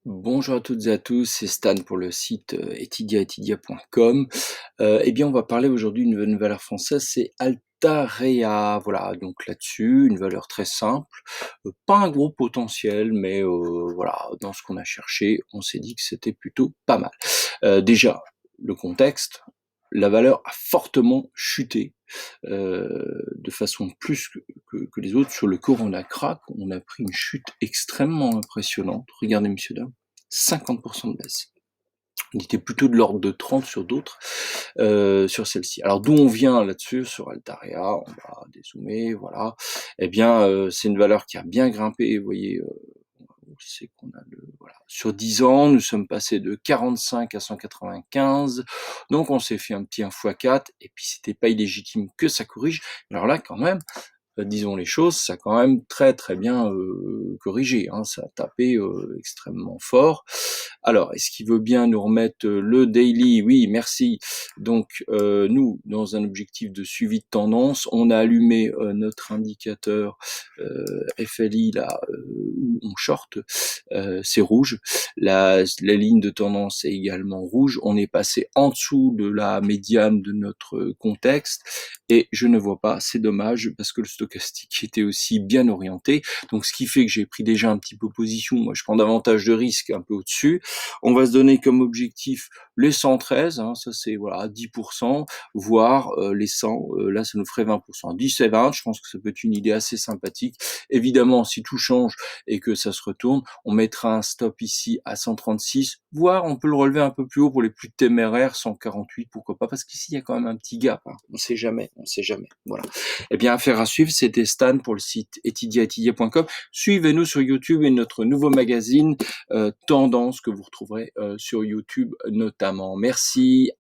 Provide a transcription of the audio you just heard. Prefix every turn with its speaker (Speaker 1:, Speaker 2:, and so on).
Speaker 1: Bonjour à toutes et à tous, c'est Stan pour le site etidia.com. Eh bien, on va parler aujourd'hui d'une valeur française, c'est Altarea. Voilà, donc là-dessus, une valeur très simple, pas un gros potentiel, mais voilà, dans ce qu'on a cherché, on s'est dit que c'était plutôt pas mal. Déjà, le contexte, la valeur a fortement chuté, de façon plus que les autres. Sur le cours, on a crack, on a pris une chute extrêmement impressionnante. Regardez, messieurs, dames, 50% de baisse. On était plutôt de l'ordre de 30 sur d'autres, sur celle-ci. Alors d'où on vient là-dessus, sur Altarea, on va dézoomer, voilà. Eh bien, c'est une valeur qui a bien grimpé, vous voyez, c'est qu'on a voilà. Sur 10 ans, nous sommes passés de 45 à 195, donc on s'est fait un petit 1 x 4, et puis c'était pas illégitime que ça corrige. Alors là, quand même, disons les choses, ça a quand même très bien corrigé, hein, ça a tapé extrêmement fort. Alors, est-ce qu'il veut bien nous remettre le daily? Oui, merci. Donc, nous, dans un objectif de suivi de tendance, on a allumé notre indicateur FLI, là, où on short, c'est rouge. La ligne de tendance est également rouge. On est passé en dessous de la médiane de notre contexte, et je ne vois pas, c'est dommage, parce que le stochastique était aussi bien orienté. Donc, ce qui fait que j'ai pris déjà un petit peu position. Moi, je prends davantage de risques un peu au-dessus. On va se donner comme objectif les 113, hein, ça c'est voilà 10%, voire les 100, là ça nous ferait 20%. 10 et 20, je pense que ça peut être une idée assez sympathique. Évidemment, si tout change et que ça se retourne, on mettra un stop ici à 136, voire on peut le relever un peu plus haut pour les plus téméraires, 148, pourquoi pas, parce qu'ici il y a quand même un petit gap, hein. On sait jamais, voilà. Eh bien, affaire à suivre, c'était Stan pour le site etidia.com. Suivez-nous sur YouTube et notre nouveau magazine Tendance que vous retrouverez sur YouTube notamment. Merci.